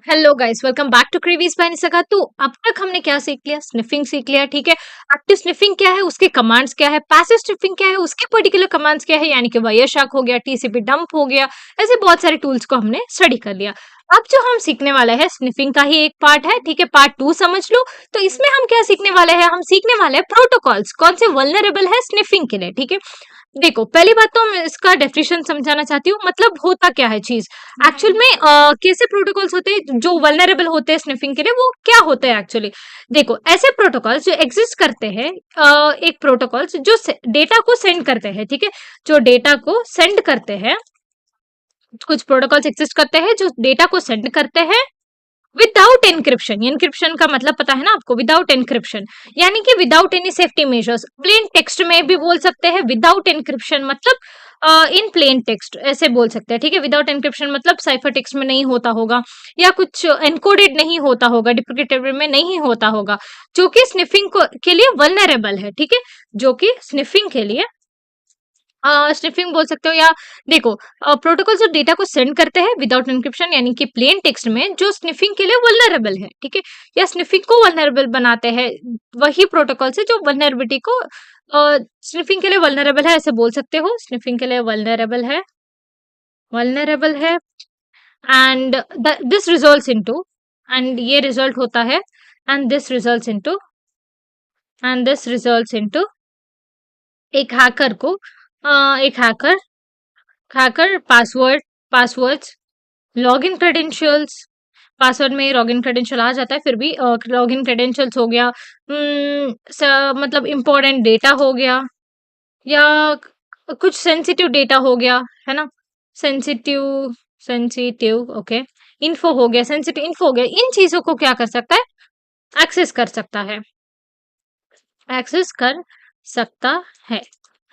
Hello guys, welcome back to cravings by Nishka. तो अब तक हमने क्या सीख लिया? स्निफिंग सीख लिया, ठीक है। एक्टिव स्निफिंग क्या है, उसके कमांड्स क्या है, पैसिव स्निफिंग क्या है, उसके पर्टिकुलर कमांड्स क्या है, यानी कि वायरशार्क हो गया, टीसीपी डंप हो गया। ऐसे बहुत सारे टूल्स को हमने स्टडी कर लिया। अब जो हम सीखने वाला है स्निफिंग का ही एक पार्ट है, ठीक है, पार्ट 2 समझ लो। तो इसमें हम क्या सीखने वाले हैं? हम सीखने वाले हैं प्रोटोकॉल्स, कौन से वल्नरेबल है स्निफिंग के लिए, ठीक है। देखो, पहली बात तो मैं इसका डेफिनेशन समझाना चाहती हूँ, मतलब होता क्या है चीज। एक्चुअल में कैसे प्रोटोकॉल्स होते हैं जो वल्नरेबल होते हैं स्निफिंग के लिए, वो क्या होते हैं एक्चुअली। देखो, ऐसे प्रोटोकॉल्स जो एग्जिस्ट करते हैं, एक प्रोटोकॉल्स जो डेटा को सेंड करते हैं, ठीक है, जो डेटा को सेंड करते हैं। कुछ प्रोटोकॉल्स एग्जिस्ट करते हैं जो डेटा को सेंड करते हैं विदाउट एनक्रिप्शन। एनक्रिप्शन का मतलब पता है ना आपको? विदाउट एनक्रिप्शन यानी कि without any safety measures. Plain text में भी बोल सकते हैं विदाउट एनक्रिप्शन, मतलब इन प्लेन टेक्स्ट ऐसे बोल सकते हैं, ठीक है। विदाउट एनक्रिप्शन मतलब साइफर टेक्स्ट में नहीं होता होगा, या कुछ एनकोडेड नहीं होता होगा, डिप्रिकेटेबल में नहीं होता होगा, जो कि स्निफिंग के लिए वल्नरेबल है, ठीक है। जो कि स्निफिंग के लिए स्निफिंग बोल सकते हो। या देखो, प्रोटोकॉल जो डेटा को सेंड करते हैं विदाउट एन्क्रिप्शन यानी कि प्लेन टेक्स्ट में, जो स्निफिंग के लिए वल्नरेबल है, ठीक है, या स्निफिंग को वल्नरेबल बनाते हैं, वही प्रोटोकॉल से जो वल्नरेबिलिटी को स्निफिंग के लिए वल्नरेबल है, ऐसे बोल सकते हो। स्निफिंग के लिए वल्नरेबल है and this results into, and ये रिजल्ट होता है, एंड दिस रिजल्ट्स इनटू, एक हैकर को एक hacker hacker passwords, login credentials. Password में लॉगिन क्रेडेंशियल आ जाता है, फिर भी लॉगिन क्रेडेंशियल्स हो गया, मतलब इम्पोर्टेंट डेटा हो गया, या कुछ सेंसिटिव डेटा हो गया, है ना। सेंसिटिव सेंसिटिव ओके, इन्फो हो गया, सेंसिटिव इन्फो हो गया। इन चीजों को क्या कर सकता है? एक्सेस कर सकता है, एक्सेस कर सकता है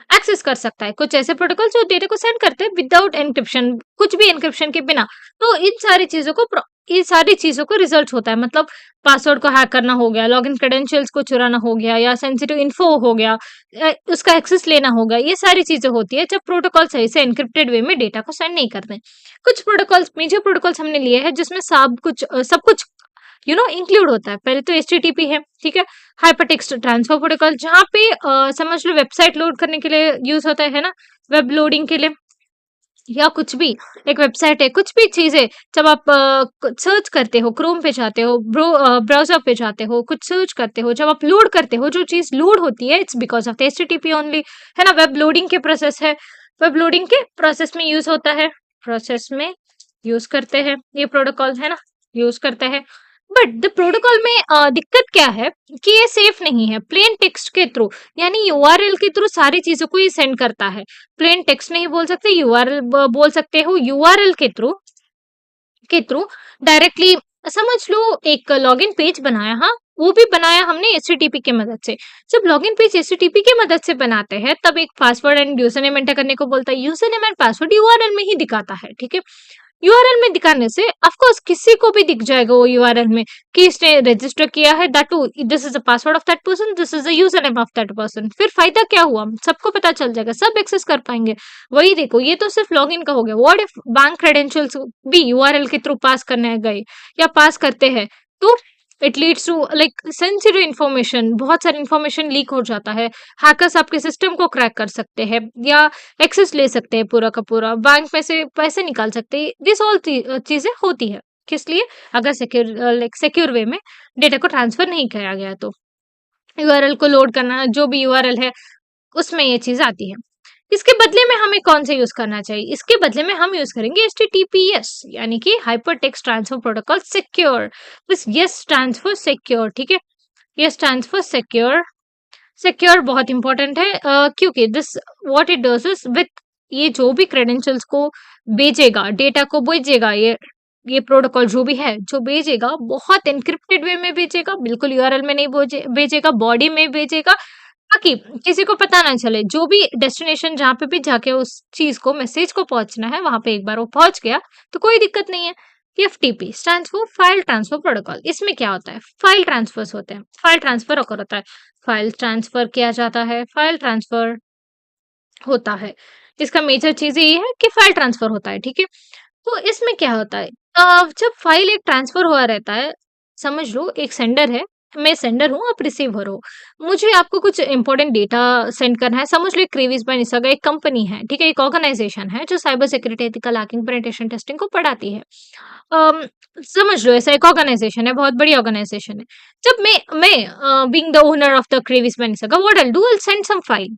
एक्सेस कर सकता है। कुछ ऐसे प्रोटोकॉल जो डेटा को सेंड करते हैं विदाउट एनक्रिप्शन, कुछ भी एनक्रिप्शन के बिना। तो इन सारी चीजों को रिजल्ट होता है, मतलब पासवर्ड को हैक करना हो गया, लॉगिन क्रेडेंशियल्स को चुराना हो गया, या सेंसिटिव इन्फो हो गया, उसका एक्सेस लेना होगा। ये सारी चीजें होती है जब प्रोटोकॉल सही से एनक्रिप्टेड वे में डेटा को सेंड नहीं करते। कुछ प्रोटोकॉल्स, मेजर प्रोटोकॉल्स हमने लिए हैं जिसमें सब कुछ इंक्लूड होता है। पहले तो एचटीटीपी है, ठीक है, हाइपरटेक्स्ट ट्रांसफर प्रोटोकॉल, जहाँ पे समझ लो वेबसाइट लोड करने के लिए यूज होता है ना, वेब लोडिंग के लिए, या कुछ भी, एक वेबसाइट है, कुछ भी चीज है, जब आप सर्च करते हो, क्रोम पे जाते हो, ब्राउजर पे जाते हो, कुछ सर्च करते हो, जब आप लोड करते हो, जो चीज लोड होती है, it's because of HTTP only, है ना। वेब लोडिंग के प्रोसेस है, वेब लोडिंग के प्रोसेस में यूज होता है, प्रोसेस में यूज करते हैं ये प्रोटोकॉल, है ना, यूज करते हैं। बट द प्रोटोकॉल में दिक्कत क्या है कि ये सेफ नहीं है। प्लेन टेक्स्ट के थ्रू, यानी यूआरएल के थ्रू सारी चीजों को ये सेंड करता है। प्लेन टेक्स्ट नहीं बोल सकते, यूआरएल बोल सकते हो। यूआरएल के थ्रू डायरेक्टली, समझ लो एक लॉगिन पेज बनाया, हाँ, वो भी बनाया हमने एचटीटीपी की मदद से। जब लॉगिन पेज एचटीटीपी की मदद से बनाते हैं, तब एक password and user name enter करने को बोलता है। User name and password URL में ही दिखाता है, ठीक है। यूआरएल में दिखाने से ऑफ कोर्स किसी को भी दिख जाएगा वो यूआरएल में कि इसने रजिस्टर किया है, that too this is the password of that person, this is the user name of that person. फिर फायदा क्या हुआ? सबको पता चल जाएगा, सब एक्सेस कर पाएंगे। वही देखो, ये तो सिर्फ लॉगिन का हो गया। व्हाट इफ बैंक क्रेडेंशियल्स भी यूआरएल के थ्रू पास करने गए या पास करते हैं, तो it leads to like sensitive information, बहुत सारी इन्फॉर्मेशन लीक हो जाता है। हैकर्स आपके सिस्टम को क्रैक कर सकते हैं, या एक्सेस ले सकते हैं पूरा का पूरा, बैंक में से पैसे निकाल सकते हैं। दिस ऑल चीजें होती है, किस लिए? अगर सिक्योर वे में डेटा को ट्रांसफर नहीं किया गया तो। यूआरएल को लोड करना, जो भी यूआरएल है, उसमें ये चीज आती है। इसके बदले में हमें कौन सा यूज करना चाहिए? इसके बदले में हम यूज करेंगे HTTPS, यानी कि hyper text transfer protocol secure. This yes stands for secure, ठीक है, ये स्टैंड्स फॉर सिक्योर। सिक्योर बहुत इंपॉर्टेंट है, क्योंकि this what it does is with, ये जो भी क्रेडेंशियल्स को भेजेगा, डेटा को भेजेगा, ये प्रोटोकॉल जो भी है, जो भेजेगा बहुत एनक्रिप्टेड वे में भेजेगा, बिल्कुल यूआरएल में नहीं भेजेगा, बॉडी में भेजेगा, ताकि किसी को पता ना चले। जो भी डेस्टिनेशन, जहाँ पे भी जाके उस चीज को, मैसेज को पहुंचना है, वहां पे एक बार वो पहुंच गया तो कोई दिक्कत नहीं है। FTP stands for file transfer protocol. इसमें क्या होता है? फाइल ट्रांसफर्स होते हैं, फाइल ट्रांसफर अकर होता है, फाइल ट्रांसफर किया जाता है, फाइल ट्रांसफर होता है। इसका मेजर चीज ये है कि फाइल ट्रांसफर होता है, ठीक है। तो इसमें क्या होता है? जब फाइल एक ट्रांसफर हुआ रहता है, समझ लो एक सेंडर है, मैं सेंडर हूँ, आप रिसीवर हो। मुझे आपको कुछ इंपॉर्टेंट डेटा सेंड करना है, समझ लो एक क्रेविस बाय निसागा एक कंपनी है, ठीक है? एक ऑर्गनाइजेशन है जो cyber security, ethical hacking, penetration testing को पढ़ाती है। अम, समझ लो ऐसा एक ऑर्गनाइजेशन है, बहुत बड़ी ऑर्गनाइजेशन है। जब मैं being the owner of the cravings by Nisaga, what I will do, I will send some file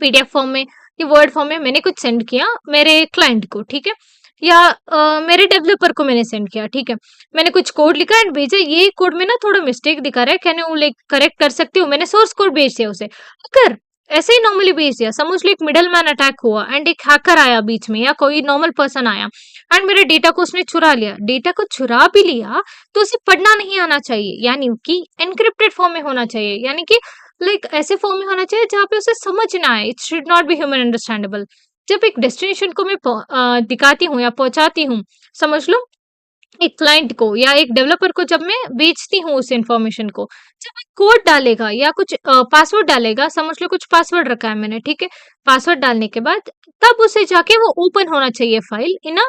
PDF form में या वर्ड फॉर्म में मैंने कुछ सेंड किया मेरे क्लाइंट को, ठीक है? या मेरे डेवलपर को मैंने सेंड किया, ठीक है? मैंने कुछ कोड लिखा एंड भेजा, ये कोड में ना थोड़ा मिस्टेक दिखा रहा है, कैन यू लाइक करेक्ट कर सकते हो? मैंने सोर्स कोड भेज दिया उसे। अगर ऐसे ही नॉर्मली भेज दिया, समझ लो एक मिडल मैन अटैक हुआ एंड एक हैकर आया बीच में या कोई नॉर्मल पर्सन आया एंड मेरे डेटा को उसने चुरा लिया, डेटा को चुरा भी लिया तो उसे पढ़ना नहीं आना चाहिए, यानी कि एनक्रिप्टेड फॉर्म में होना चाहिए, यानी कि लाइक ऐसे फॉर्म में होना चाहिए जहाँ पे उसे समझ ना आए, it should not be human understandable. जब एक डेस्टिनेशन को मैं दिखाती हूँ या पहुंचाती हूँ, समझ लो एक क्लाइंट को या एक डेवलपर को, जब मैं बेचती हूँ उस इंफॉर्मेशन को, जब मैं कोड डालेगा या कुछ पासवर्ड डालेगा, समझ लो कुछ पासवर्ड रखा है मैंने, ठीक है? पासवर्ड डालने के बाद तब उसे जाके वो ओपन होना चाहिए file in a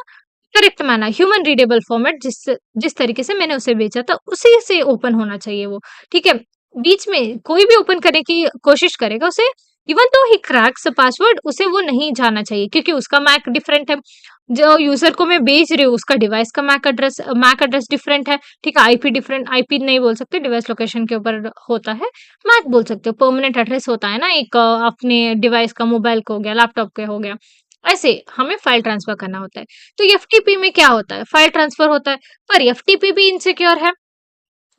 correct manner, human readable format, जिस जिस तरीके से मैंने उसे भेजा था उसी से ओपन होना चाहिए वो, ठीक है? बीच में कोई भी ओपन करने की कोशिश करेगा, उसे इवन तो ही क्रैक्स पासवर्ड, उसे वो नहीं जाना चाहिए क्योंकि उसका मैक डिफरेंट है। जो यूजर को मैं भेज रही हूँ उसका डिवाइस का मैक एड्रेस डिफरेंट है, ठीक है? आईपी डिफरेंट, आईपी नहीं बोल सकते, डिवाइस लोकेशन के ऊपर होता है, मैक बोल सकते हो, परमानेंट एड्रेस होता है ना एक, अपने डिवाइस का, मोबाइल का हो गया, लैपटॉप का हो गया, ऐसे हमें फाइल ट्रांसफर करना होता है। तो एफटीपी में क्या होता है, फाइल ट्रांसफर होता है, पर एफटीपी भी इनसिक्योर है,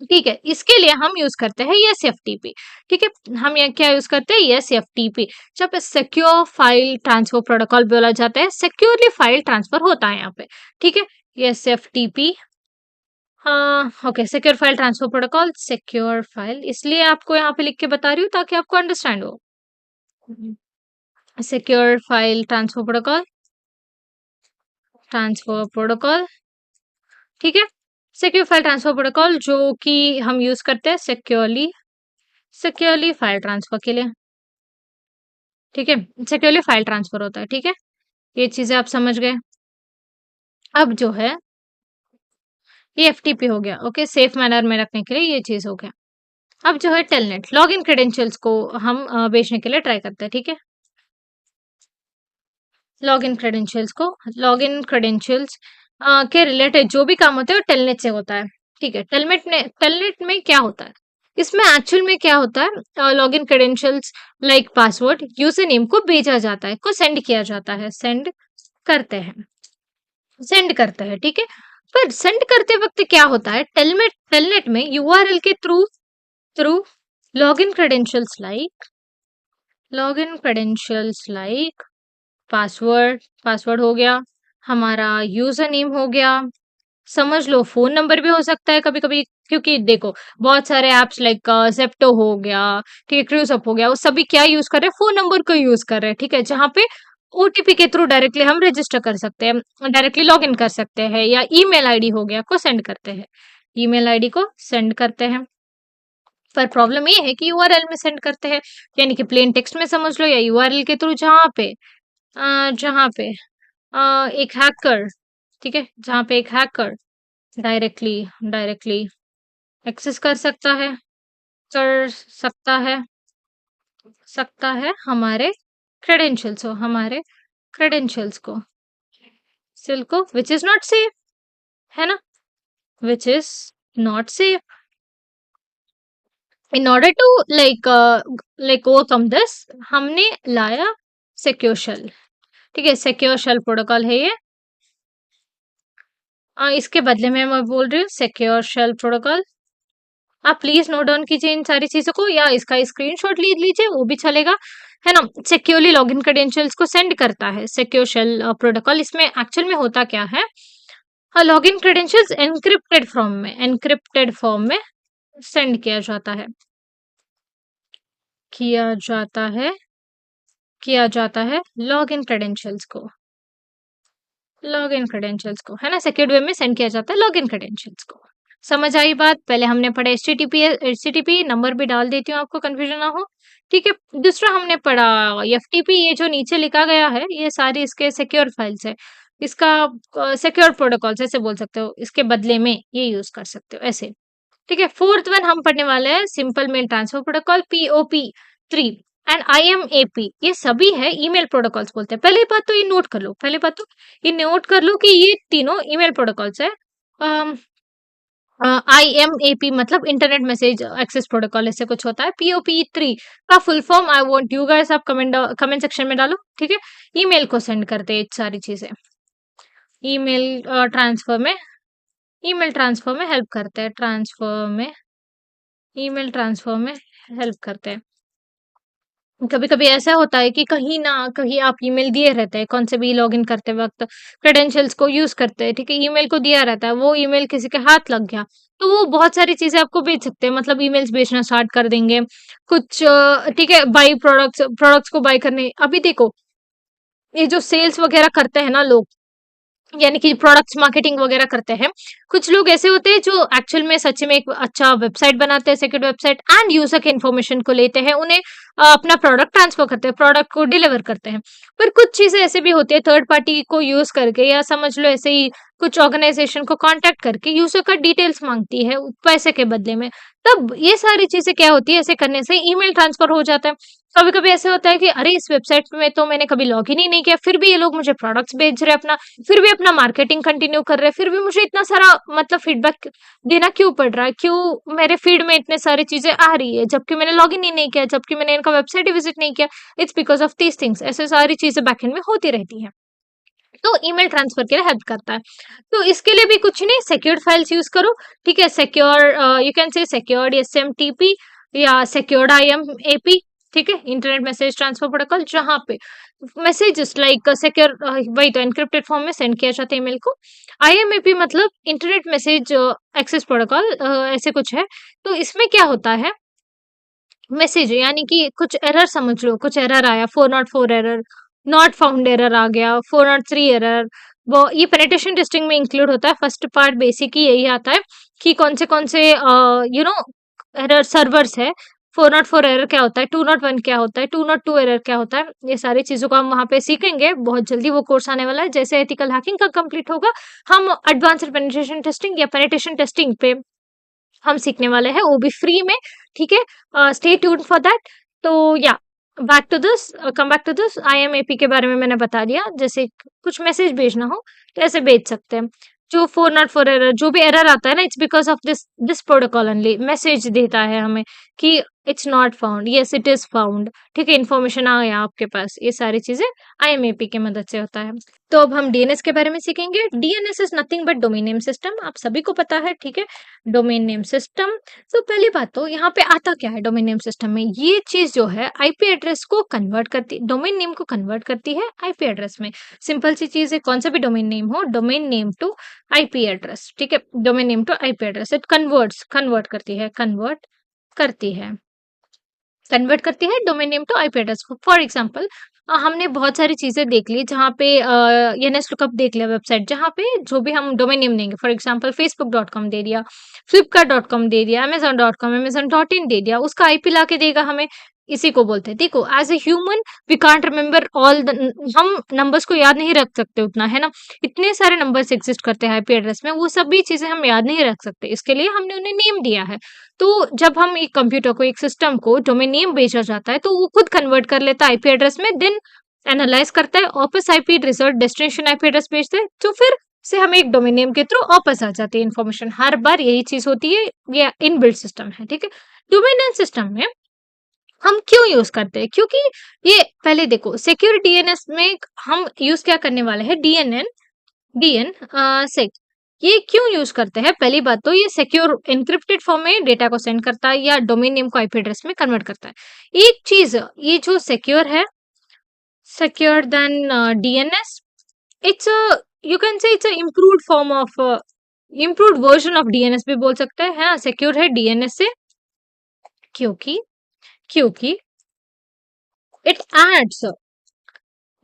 ठीक है? इसके लिए हम यूज करते हैं यस एफटीपी, ठीक है? हम यहाँ क्या यूज करते हैं, यस एफटीपी। जब सिक्योर फाइल ट्रांसफर प्रोटोकॉल बोला जाता है, सिक्योरली फाइल ट्रांसफर होता है यहाँ पे, ठीक है? यस एफटीपी, हाँ okay, secure file transfer protocol, secure file, इसलिए आपको यहाँ पे लिख के बता रही हूँ ताकि आपको अंडरस्टैंड हो। सिक्योर फाइल ट्रांसफर प्रोटोकॉल, ठीक है? सिक्योर फाइल ट्रांसफर प्रोटोकॉल जो कि हम यूज करते हैं सिक्योरली फाइल ट्रांसफर के लिए, ठीक है? सिक्योरली फाइल ट्रांसफर होता है, ठीक है? ये चीजें आप समझ गए। अब जो है ये एफटीपी हो गया, ओके, सेफ मैनर में रखने के लिए ये चीज हो गया। अब जो है टेलनेट लॉग इन क्रेडेंशियल्स को हम बेचने के लिए ट्राई करते हैं, ठीक है? लॉग इन क्रेडेंशियल्स के रिलेटेड जो भी काम होता है वो टेलनेट से होता है, ठीक है? टेलनेट में क्या होता है, इसमें एक्चुअल में क्या होता है, log in credentials like password user name को भेजा जाता है, को सेंड किया जाता है, करते हैं सेंड करते हैं, ठीक है? पर सेंड करते वक्त क्या होता है, टेलनेट में यूआरएल के through through log in credentials like password हो गया, हमारा यूजर नेम हो गया, समझ लो फोन नंबर भी हो सकता है कभी कभी, क्योंकि देखो बहुत सारे एप्स लाइक जेप्टो हो गया, ठीक है, क्रूजअप हो गया, वो सभी क्या यूज कर रहे हैं, फोन नंबर को यूज कर रहे हैं, ठीक है? जहाँ पे ओटीपी के थ्रू डायरेक्टली हम रजिस्टर कर सकते हैं, डायरेक्टली लॉग इन कर सकते हैं, या ईमेल आईडी हो गया को सेंड करते हैं, ईमेल आईडी को सेंड करते हैं। पर प्रॉब्लम ये है कि यूआरएल में सेंड करते हैं, यानी कि प्लेन टेक्स्ट में समझ लो, या यूआरएल के थ्रू, जहाँ पे एक हैकर, ठीक है, जहाँ पे एक हैकर डायरेक्टली डायरेक्टली एक्सेस कर सकता है हमारे क्रेडेंशियल्स को सिल्को, विच इज नॉट सेफ, है ना? Which is not safe. In order to like overcome this, हमने लाया सिक्योर शेल, ठीक है? सिक्योर शेल प्रोटोकॉल है ये, इसके बदले में मैं बोल रही हूँ सिक्योर शेल प्रोटोकॉल। आप प्लीज नोट डाउन कीजिए इन सारी चीजों को, या इसका स्क्रीनशॉट ले लीजिए, वो भी चलेगा, है ना? सिक्योरली लॉगिन क्रेडेंशियल्स को सेंड करता है सिक्योर शेल प्रोटोकॉल। इसमें एक्चुअल में होता क्या है, लॉगिन क्रेडेंशियल्स एनक्रिप्टेड फॉर्म में सेंड किया जाता है लॉगिन क्रेडेंशियल्स को, है ना? सिक्योर्ड वे में सेंड किया जाता है लॉगिन क्रेडेंशियल्स को। समझ आई बात? पहले हमने पढ़ा एचटीटीपी नंबर भी डाल देती हूँ आपको कंफ्यूजन ना हो, ठीक है? दूसरा हमने पढ़ा एफटीपी, ये जो नीचे लिखा गया है ये सारी इसके सिक्योर फाइल्स है, इसका सिक्योर प्रोटोकॉल्स ऐसे बोल सकते हो, इसके बदले में ये यूज कर सकते हो ऐसे। ठीक है, फोर्थ वन हम पढ़ने वाले हैं simple mail transfer protocol POP3 and IMAP। ये सभी है ईमेल प्रोटोकॉल्स बोलते हैं। पहली बात तो ये नोट कर लो, पहली बात तो ये नोट कर लो कि ये तीनों ईमेल प्रोटोकॉल्स है। IMAP मतलब इंटरनेट मैसेज एक्सेस प्रोटोकॉल ऐसे कुछ होता है। POP3 का full form I want you guys आप कमेंट सेक्शन में डालो। ठीक है, ईमेल को सेंड करते हैं सारी चीजें, ईमेल ट्रांसफर में, ईमेल ट्रांसफर में हेल्प करते हैं, ट्रांसफर में, ईमेल ट्रांसफर में हेल्प करते हैं। कभी कभी ऐसा होता है कि कहीं ना कहीं आप ईमेल दिए रहते हैं, कौन से भी लॉगिन करते वक्त क्रेडेंशियल्स को यूज करते हैं। ठीक है, ईमेल को दिया रहता है, वो ईमेल किसी के हाथ लग गया तो वो बहुत सारी चीजें आपको बेच सकते हैं, मतलब ईमेल्स बेचना स्टार्ट कर देंगे कुछ। ठीक है, बाई प्रोडक्ट्स को बाय करने। अभी देखो ये जो सेल्स वगैरह करते हैं ना लोग, यानी कि प्रोडक्ट्स मार्केटिंग वगैरह करते हैं, कुछ लोग ऐसे होते हैं जो एक्चुअल में सच में एक अच्छा वेबसाइट बनाते हैं, सिक्योर वेबसाइट, एंड यूजर के इन्फॉर्मेशन को लेते हैं, उन्हें अपना प्रोडक्ट ट्रांसफर करते हैं, प्रोडक्ट को डिलीवर करते हैं। पर कुछ चीजें ऐसे भी होती है थर्ड पार्टी को यूज करके, या समझ लो ऐसे ही कुछ ऑर्गेनाइजेशन को कांटेक्ट करके यूजर का डिटेल्स मांगती है पैसे के बदले में। तब ये सारी चीजें क्या होती है, ऐसे करने से ईमेल ट्रांसफर हो जाता है। कभी कभी ऐसे होता है कि अरे इस वेबसाइट में तो मैंने कभी लॉग इन ही नहीं किया, फिर भी ये लोग मुझे प्रोडक्ट्स भेज रहे हैं अपना, फिर भी अपना मार्केटिंग कंटिन्यू कर रहे हैं, फिर भी मुझे इतना सारा मतलब फीडबैक देना क्यों पड़ रहा है, क्यों मेरे फीड में इतने सारी चीजें आ रही है जबकि मैंने लॉग इन ही नहीं किया, जबकि मैंने इनका वेबसाइट ही विजिट नहीं किया। It's because of these things, ऐसे सारी चीजें बैकएंड में होती रहती हैं। तो ईमेल ट्रांसफर के लिए हेल्प करता है। तो इसके लिए भी कुछ नहीं, सिक्योर्ड फाइल्स यूज करो। ठीक है, सिक्योर यू कैन से सिक्योर्ड SMTP या सिक्योर्ड IMAP। ठीक है, इंटरनेट मैसेज ट्रांसफर प्रोटोकॉल, जहां पे मैसेजेस लाइक सिक्योर वही तो एनक्रिप्टेड फॉर्म में सेंड किया जाता है ईमेल को। IMAP मतलब इंटरनेट मैसेज एक्सेस प्रोटोकॉल ऐसे कुछ है। तो इसमें क्या होता है, मैसेज यानी कि कुछ एरर समझ लो, कुछ एरर आया, 404 एरर, नॉट फाउंड एरर आ गया, 403 एरर, वो ये पेनिट्रेशन टेस्टिंग में इंक्लूड होता है। फर्स्ट पार्ट बेसिक ही यही आता है कि कौन से एरर सर्वर्स है। 404 एरर क्या होता है, 201 क्या होता है, 202 एरर क्या होता है, ये सारी चीजों को हम वहां पे सीखेंगे। बहुत जल्दी वो कोर्स आने वाला है, जैसे एथिकल हैकिंग का कंप्लीट होगा हम एडवांस्ड पेनिट्रेशन टेस्टिंग या पेनिट्रेशन टेस्टिंग पे हम सीखने वाले हैं, वो भी फ्री में। ठीक है, स्टे ट्यून्ड फॉर दैट। तो या back to this, come back to this, IMAP के बारे में मैंने बता दिया। जैसे कुछ मैसेज भेजना हो तो ऐसे भेज सकते हैं। जो 404 एरर, जो भी एरर आता है ना, it's because of this protocol only. Message देता है हमें कि it's not found, yes it is found. ठीक है, इन्फॉर्मेशन आ गया आपके पास, ये सारी चीजें IMAP की मदद से होता है। तो अब हम DNS के बारे में सीखेंगे। DNS is nothing but domain name system, आप सभी को पता है। ठीक है, डोमेन नेम सिस्टम। तो पहली बात तो यहाँ पे आता क्या है डोमेन नेम सिस्टम में, ये चीज जो है IP एड्रेस को कन्वर्ट करती, डोमेन नेम को कन्वर्ट करती है IP एड्रेस में। सिंपल सी चीज है, कौन सा भी डोमेन नेम हो, domain name to IP address. ठीक है, domain name to IP address, it convert करती है, करती है कन्वर्ट करती है domain name to IP address को। फॉर एग्जांपल हमने बहुत सारी चीजें देख ली जहाँ पे NS लुकअप देख लिया, वेबसाइट जहाँ पे जो भी हम डोमेन नेम देंगे, फॉर एग्जांपल facebook.com दे दिया, flipkart.com दे दिया, amazon.com, amazon.in दे दिया, उसका IP ला के देगा हमें। इसी को बोलते हैं, देखो as a human we can't remember all the, हम नंबर्स को याद नहीं रख सकते उतना, है ना। इतने सारे नंबर्स एग्जिस्ट करते हैं IP एड्रेस में, वो सभी चीजें हम याद नहीं रख सकते, इसके लिए हमने उन्हें नेम दिया है। तो जब हम एक कंप्यूटर को, एक सिस्टम को डोमेन नेम भेजा जाता है तो वो खुद कन्वर्ट कर लेता है IP एड्रेस में, देन एनालाइज करता है, वापस IP result destination IP address भेजता है, तो फिर से हमें एक डोमेन नेम के थ्रू वापस आ जाती है इन्फॉर्मेशन। हर बार यही चीज होती है, ये इनबिल्ट सिस्टम है। ठीक है, डोमेन नेम सिस्टम में हम क्यों यूज करते हैं, क्योंकि ये पहले देखो सिक्योर DNS में हम यूज क्या करने वाले हैं, DN सेक। ये क्यों यूज करते हैं, पहली बात तो ये सिक्योर एन्क्रिप्टेड फॉर्म में डेटा को सेंड करता है या डोमेन नेम को IP एड्रेस में कन्वर्ट करता है। एक चीज ये जो सिक्योर है, secure than DNS, it's you can say it's improved form of, improved version of DNS भी बोल सकते हैं, हाँ सिक्योर है DNS से, क्योंकि क्योंकि इट एड्स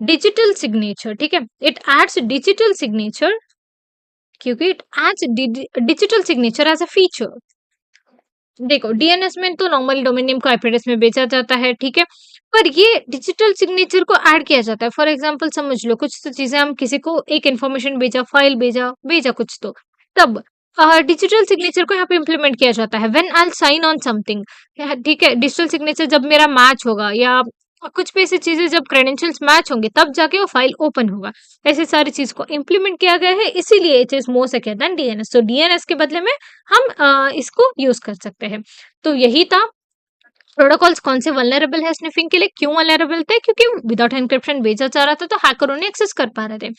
डिजिटल सिग्नेचर। ठीक है, इट एड्स डिजिटल सिग्नेचर, क्योंकि it adds digital signature as a feature. देखो DNS में तो नॉर्मल डोमेन नेम को IP एड्रेस में बेचा जाता है। ठीक है, पर ये डिजिटल सिग्नेचर को ऐड किया जाता है। फॉर एग्जांपल समझ लो कुछ तो चीज़ें हम किसी को एक इन्फॉर्मेशन भेजा, फाइल भेजा, भेजा कुछ तो, तब डिजिटल सिग्नेचर को यहाँ पे इम्प्लीमेंट किया जाता है। When I will sign on something, ठीक है, डिजिटल सिग्नेचर जब मेरा मैच होगा या कुछ भी ऐसी चीज़ें जब क्रेडेंशियल्स मैच होंगे तब जाके वो फाइल ओपन होगा। ऐसी सारी चीज़ को इम्प्लीमेंट किया गया है, इसीलिए it is more secure than DNS. तो डीएनएस के बदले में हम इसको यूज़ कर सकते हैं। तो यही था प्रोटोकॉल्स कौन से वल्नरेबल है स्निफिंग के लिए, क्यों वल्नरेबल थे, क्योंकि विदाउट एन्क्रिप्शन भेजा जा रहा था तो हैकर उन्हें एक्सेस कर पा रहे थे।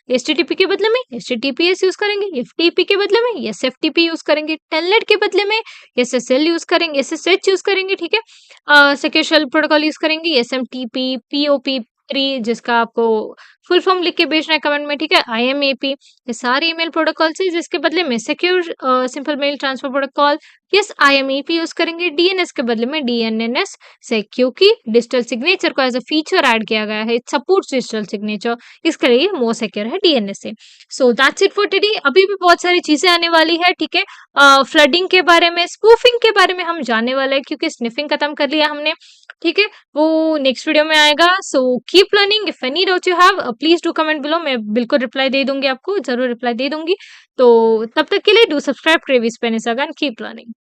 एचटीटीपी के बदले में एचटीटीपीएस यूज करेंगे, एफटीपी के बदले में एसएफटीपी यूज करेंगे, टेलनेट के बदले में एसएसएल यूज करेंगे, एसएसएच यूज करेंगे, ठीक है, सिक्योर शेल प्रोटोकॉल यूज करेंगे, एसएमटीपी, पीओपी 3 जिसका आपको फुल फॉर्म लिख के भेजना है कमेंट में, ठीक है, आईएमएपी, ये सारे ईमेल प्रोटोकॉल है जिसके बदले में secure simple mail transfer protocol, yes IMEP use करेंगे। डीएनएस के बदले में डीएनएनएस से, क्योंकि डिजिटल सिग्नेचर को एज अ फीचर ऐड किया गया है, इट सपोर्ट्स डिजिटल सिग्नेचर, इसके लिए मोर सिक्योर है डीएनएस से। So that's it for today. अभी भी बहुत सारी चीजें आने वाली है, ठीक है, फ्लडिंग के बारे में, स्पूफिंग के बारे में हम जानने वाले हैं, क्योंकि स्निफिंग खत्म कर लिया हमने, ठीक है, वो नेक्स्ट वीडियो में आएगा। So keep learning, if any doubt you have please do comment below, मैं बिल्कुल रिप्लाई दे दूंगी, आपको जरूर रिप्लाई दे दूंगी। तो तब तक के लिए डू सब्सक्राइब क्रेविस पेनिस अगन, कीप लर्निंग।